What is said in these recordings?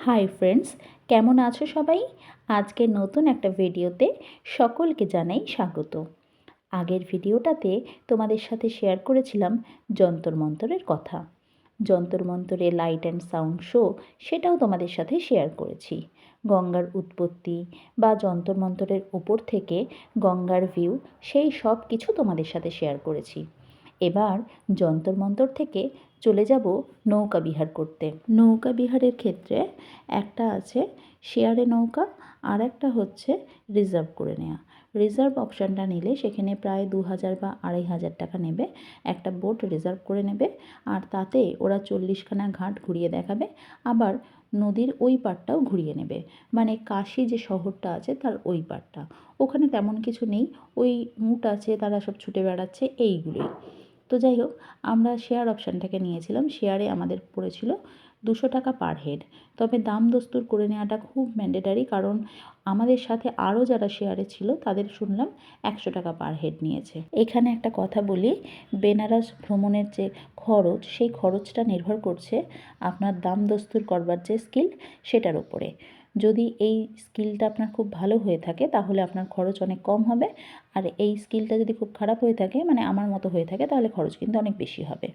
Hi friends, কেমন আছো সবাই? আজকে নতুন একটা ভিডিওতে সকলকে জানাই স্বাগত। আগের ভিডিওটাতে তোমাদের সাথে শেয়ার করেছিলাম যন্তর মন্তরের কথা। যন্তর মন্তরের লাইট অ্যান্ড সাউন্ড শো সেটাও তোমাদের সাথে শেয়ার করেছি। গঙ্গার উৎপত্তি বা যন্তর মন্তরের ওপর থেকে গঙ্গার ভিউ সেই সব কিছু তোমাদের সাথে শেয়ার করেছি। এবার যন্তর মন্তর থেকে চলে যাব নৌকা বিহার করতে। নৌকা বিহারের ক্ষেত্রে একটা আছে শেয়ারে নৌকা, আর একটা হচ্ছে রিজার্ভ করে নেওয়া। রিজার্ভ অপশানটা নিলে সেখানে প্রায় 2000 বা 2500 টাকা নেবে। একটা বোট রিজার্ভ করে নেবে, আর তাতে ওরা 40খানা ঘাট ঘুরিয়ে দেখাবে, আবার নদীর ওই পাড়টাও ঘুরিয়ে নেবে। মানে কাশী যে শহরটা আছে তার ওই পাড়টা। ওখানে তেমন কিছু নেই, ওই উট আছে, তারা সব ছুটে বেড়াচ্ছে, এইগুলোই। তো যাই হোক, আমরা শেয়ার অপশানটাকে নিয়েছিলাম। শেয়ারে আমাদের পড়েছিল 200 টাকা পার হেড। তবে দাম দস্তুর করে নেওয়াটা খুব ম্যান্ডেটারি, কারণ আমাদের সাথে আরও যারা শেয়ারে ছিল তাদের শুনলাম 100 টাকা পার হেড নিয়েছে। এখানে একটা কথা বলি, বেনারস ভ্রমণের যে খরচ, সেই খরচটা নির্ভর করছে আপনার দাম দস্তুর করবার যে স্কিল সেটার উপরে। যদি এই স্কিলটা আপনার খুব ভালো হয়ে থাকে তাহলে আপনার খরচ অনেক কম হবে, আর এই স্কিলটা যদি খুব খারাপ হয়ে থাকে, মানে আমার মতো হয়ে থাকে, তাহলে খরচ কিন্তু অনেক বেশি হবে।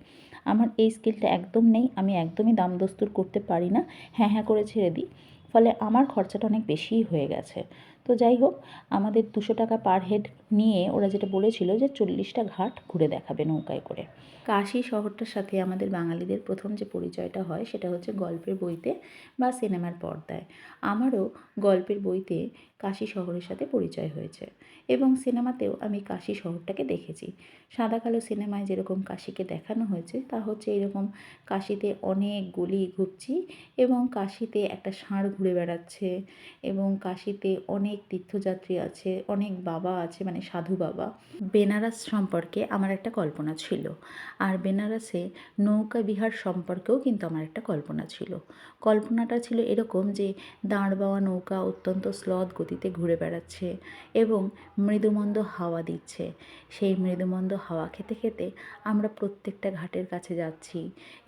আমার এই স্কিলটা একদম নেই, আমি একদমই দাম দস্তুর করতে পারি না, হ্যাঁ হ্যাঁ করে ছেড়ে দিই, ফলে আমার খরচাটা অনেক বেশিই হয়ে গেছে। তো যাই হোক, আমাদের 200 টাকা পার হেড নিয়ে ওরা যেটা বলেছিল যে 40টা ঘাট ঘুরে দেখাবে নৌকায় করে। কাশী শহরটার সাথে আমাদের বাঙালিদের প্রথম যে পরিচয়টা হয় সেটা হচ্ছে গল্পের বইতে বা সিনেমার পর্দায়। আমারও গল্পের বইতে কাশী শহরের সাথে পরিচয় হয়েছে, এবং সিনেমাতেও আমি কাশী শহরটাকে দেখেছি। সাদা কালো সিনেমায় যেরকম কাশীকে দেখানো হয়েছে তা হচ্ছে এরকম কাশীতে অনেক গলি ঘুরছি, এবং কাশীতে একটা ষাঁড় ঘুরে বেড়াচ্ছে, এবং কাশীতে অনেক তীর্থযাত্রী আছে, অনেক বাবা আছে, মানে সাধু বাবা। বেনারস সম্পর্কে আমার একটা কল্পনা ছিল, আর বেনারসে নৌকা বিহার সম্পর্কেও কিন্তু আমার একটা কল্পনা ছিল। কল্পনাটা ছিল এরকম যে দাঁড় বাওয়া নৌকা অত্যন্ত স্লথ গতিতে ঘুরে বেড়াচ্ছে এবং মৃদুমন্দ হাওয়া দিচ্ছে। সেই মৃদুমন্দ হাওয়া খেতে খেতে আমরা প্রত্যেকটা ঘাটের কাছে যাচ্ছি,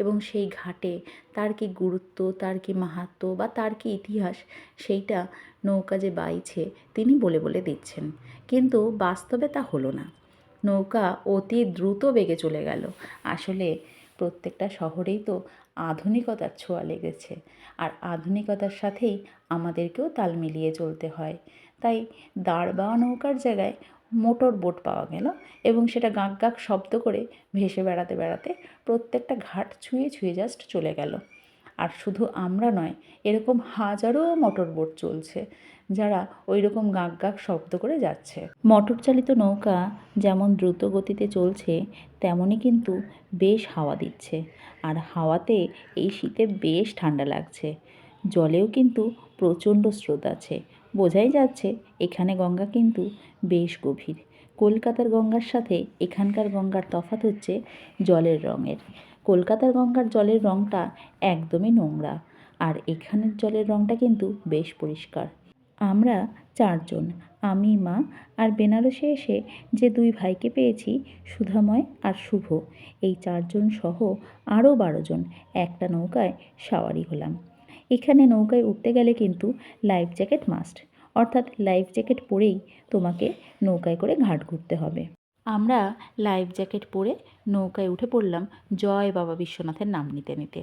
এবং সেই ঘাটে তার কি গুরুত্ব, তার কি মাহাত্ম্য বা তার কি ইতিহাস, সেইটা নৌকা যে বাইছে তিনি বলে বলে দিচ্ছেন। কিন্তু বাস্তবে তা হলো না। নৌকা অতি দ্রুত বেগে চলে গেল। আসলে প্রত্যেকটা শহরেই তো আধুনিকতার ছোঁয়া লেগেছে, আর আধুনিকতার সাথেই আমাদেরকেও তাল মিলিয়ে চলতে হয়। তাই দাঁড় বাওয়া নৌকার জায়গায় মোটর বোট পাওয়া গেল, এবং সেটা গাঁক গাঁক শব্দ করে ভেসে বেড়াতে বেড়াতে প্রত্যেকটা ঘাট ছুঁয়ে ছুঁয়ে জাস্ট চলে গেল। আর শুধু আমরা নয়, এরকম হাজারো মোটর বোট চলছে যারা ওই রকম গাঁক গাঁক শব্দ করে যাচ্ছে। মোটর চালিত নৌকা যেমন দ্রুত গতিতে চলছে, তেমনই কিন্তু বেশ হাওয়া দিচ্ছে, আর হাওয়াতে এই শীতে বেশ ঠান্ডা লাগছে। জলেও কিন্তু প্রচণ্ড স্রোত আছে, বোঝাই যাচ্ছে এখানে গঙ্গা কিন্তু বেশ গভীর। কলকাতার গঙ্গার সাথে এখানকার গঙ্গার তফাৎ হচ্ছে জলের রঙের। কলকাতার গঙ্গার জলের রঙটা একদমই নোংরা, আর এখানের জলের রঙটা কিন্তু বেশ পরিষ্কার। আমরা 4 জন, আমি, মা, আর বেনারসে এসে যে 2 ভাইকে পেয়েছি, সুধাময় আর শুভ, এই 4 জন সহ আরও 12 জন একটা নৌকায় সাওয়ারি হলাম। এখানে নৌকায় উঠতে গেলে কিন্তু লাইফ জ্যাকেট মাস্ট, অর্থাৎ লাইফ জ্যাকেট পরেই তোমাকে নৌকায় করে ঘাট ঘুরতে হবে। আমরা লাইফ জ্যাকেট পরে নৌকায় উঠে পড়লাম জয় বাবা বিশ্বনাথের নাম নিতে নিতে।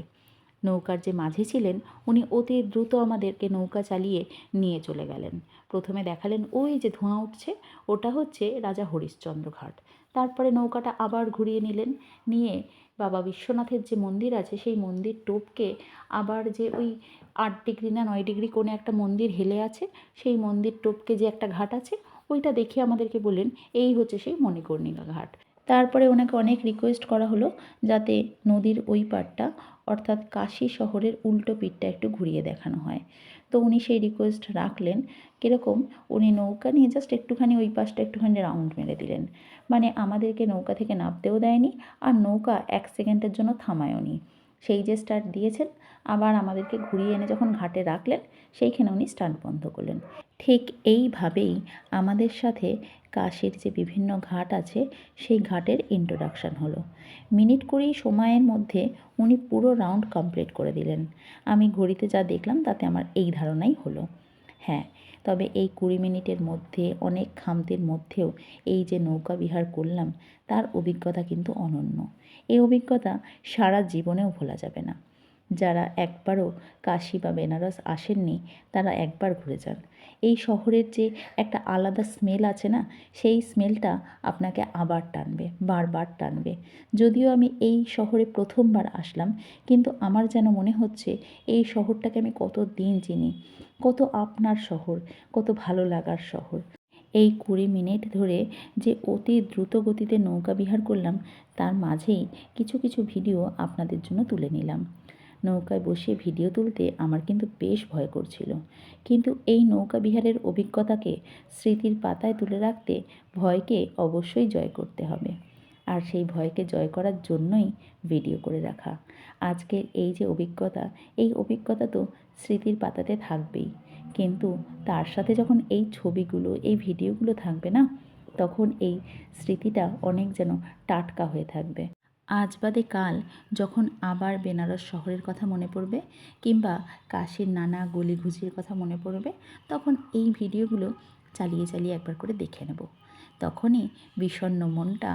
নৌকার যে মাঝি ছিলেন উনি অতি দ্রুত আমাদেরকে নৌকা চালিয়ে নিয়ে চলে গেলেন। প্রথমে দেখালেন ওই যে ধোঁয়া উঠছে, ওটা হচ্ছে রাজা হরিশ্চন্দ্র ঘাট। তারপরে নৌকাটা আবার ঘুরিয়ে নিলেন, নিয়ে বাবা বিশ্বনাথের যে মন্দির আছে সেই মন্দির টোপকে আবার যে ওই 8 ডিগ্রি না 9 ডিগ্রি কোণে একটা মন্দির হেলে আছে, সেই মন্দির টোপকে যে একটা ঘাট আছে, ওইটা দেখে আমাদেরকে বললেন এই হচ্ছে সেই মণিকর্ণিকা ঘাট। তারপরে ওনাকে অনেক রিকোয়েস্ট করা হলো যাতে নদীর ওই পাড়টা, অর্থাৎ কাশী শহরের উল্টো পিঠটা একটু ঘুরিয়ে দেখানো হয়। তো উনি সেই রিকোয়েস্ট রাখলেন। কীরকম, উনি নৌকা নিয়ে জাস্ট একটুখানি ওই পাশটা একটুখানি রাউন্ড মেরে দিলেন, মানে আমাদেরকে নৌকা থেকে নামতেও দেয়নি, আর নৌকা 1 সেকেন্ডের জন্য থামায়ও নি। সেই যে স্টার্ট দিয়েছেন আবার আমাদেরকে ঘুরিয়ে এনে যখন ঘাটে রাখলেন সেইখানে উনি স্টার্ট বন্ধ করলেন। ঠিক এইভাবেই আমাদের সাথে কাশীর যে বিভিন্ন ঘাট আছে সেই ঘাটের ইন্ট্রোডাকশান হলো। মিনিট 20 সময়ের মধ্যে উনি পুরো রাউন্ড কমপ্লিট করে দিলেন। আমি ঘড়িতে যা দেখলাম তাতে আমার এই ধারণাই হলো। হ্যাঁ, তবে এই 20 মিনিটের মধ্যে অনেক খামতির মধ্যেও এই যে নৌকা বিহার করলাম তার অভিজ্ঞতা কিন্তু অনন্য। এই অভিজ্ঞতা সারা জীবনেও ভোলা যাবে না। যারা একবারও কাশী বা বেনারস আসেননি তারা একবার ঘুরে যান। এই শহরের যে একটা আলাদা স্মেল আছে না, সেই স্মেলটা আপনাকে আবার টানবে, বারবার টানবে। যদিও আমি এই শহরে প্রথমবার আসলাম, কিন্তু আমার যেন মনে হচ্ছে এই শহরটাকে আমি কত দিন চিনি, কত আপনার শহর, কত ভালো লাগার শহর। এই 20 মিনিট ধরে যে অতি দ্রুত গতিতে নৌকা বিহার করলাম তার মাঝেই কিছু কিছু ভিডিও আপনাদের জন্য তুলে নিলাম। নৌকায় বসে ভিডিও তুলতে আমার কিন্তু বেশ ভয় করছিল, কিন্তু এই নৌকা বিহারের অভিজ্ঞতাকে স্মৃতির পাতায় তুলে রাখতে ভয়কে অবশ্যই জয় করতে হবে। আর সেই ভয়কে জয় করার জন্যই ভিডিও করে রাখা। আজকের এই যে অভিজ্ঞতা, এই অভিজ্ঞতা তো স্মৃতির পাতাতে থাকবেই, কিন্তু তার সাথে যখন এই ছবিগুলো, এই ভিডিওগুলো থাকবে না, তখন এই স্মৃতিটা অনেক যেন টাটকা হয়ে থাকবে। আজ বাদে কাল যখন আবার বেনারস শহরের কথা মনে পড়বে কিংবা কাশীর নানা গলিঘুচির কথা মনে পড়বে, তখন এই ভিডিওগুলো চালিয়ে চালিয়ে একবার করে দেখে নেব। তখনই বিষণ্ণ মনটা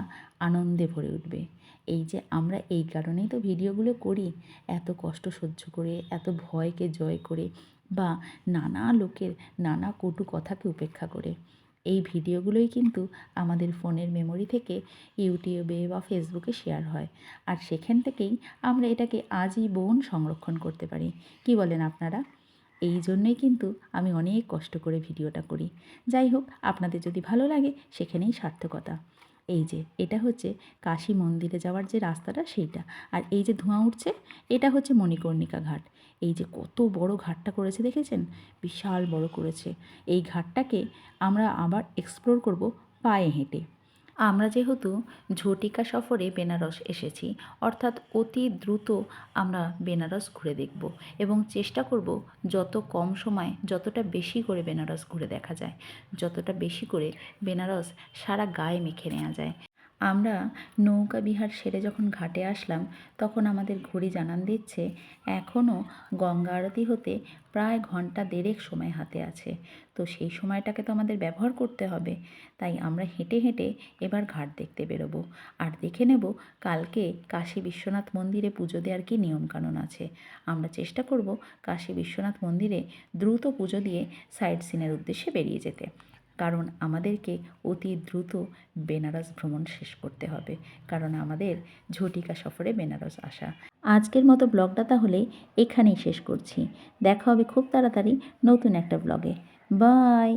আনন্দে ভরে উঠবে। এই যে আমরা এই কারণেই তো ভিডিওগুলো করি, এত কষ্ট সহ্য করে, এত ভয়কে জয় করে, বা নানা লোকের নানা কটু কথাকে উপেক্ষা করে। এই ভিডিওগুলোই কিন্তু আমাদের ফোনের মেমোরি থেকে ইউটিউবে বা ফেসবুকে শেয়ার হয়, আর সেখান থেকেই আমরা এটাকে আজীবন সংরক্ষণ করতে পারি। কি বলেন আপনারা? এই জন্যই কিন্তু আমি অনেক কষ্ট করে ভিডিওটা করি। যাই হোক, আপনাদের যদি ভালো লাগে সেখানেই সার্থকতা। এই যে এটা হচ্ছে কাশী মন্দিরে যাওয়ার যে রাস্তাটা সেইটা, আর এই যে ধোঁয়া উঠছে এটা হচ্ছে মণিকর্ণিকা ঘাট। এই যে কত বড় ঘাটটা করেছে দেখেছেন? বিশাল বড় করেছে। এই ঘাটটাকে আমরা আবার এক্সপ্লোর করব পায়ে হেঁটে। আমরা যেহেতু ঝটিকা সফরে বেনারস এসেছি, অর্থাৎ অতি দ্রুত আমরা বেনারস ঘুরে দেখব এবং চেষ্টা করব যত কম সময় যতটা বেশি করে বেনারস ঘুরে দেখা যায়, যতটা বেশি করে বেনারস সারা গায়ে মেখে নেওয়া যায়। আমরা নৌকা বিহার সেরে যখন ঘাটে আসলাম তখন আমাদের ঘড়ি জানান দিচ্ছে এখনও গঙ্গা আরতি হতে প্রায় ঘন্টা দেড়েক সময় হাতে আছে। তো সেই সময়টাকে তো আমাদের ব্যবহার করতে হবে, তাই আমরা হেঁটে হেঁটে এবার ঘাট দেখতে বেরোবো আর দেখে নেব কালকে কাশী বিশ্বনাথ মন্দিরে পুজো দেওয়ার কী নিয়মকানুন আছে। আমরা চেষ্টা করব কাশী বিশ্বনাথ মন্দিরে দ্রুত পুজো দিয়ে সাইট সিনের উদ্দেশ্যে বেরিয়ে যেতে, কারণ আমাদেরকে অতি দ্রুত বেনারস ভ্রমণ শেষ করতে হবে, কারণ আমাদের ঝটিকা সফরে বেনারস আসা। আজকের মতো ব্লগটা তাহলে এখানেই শেষ করছি। দেখা হবে খুব তাড়াতাড়ি নতুন একটা ব্লগে। বাই।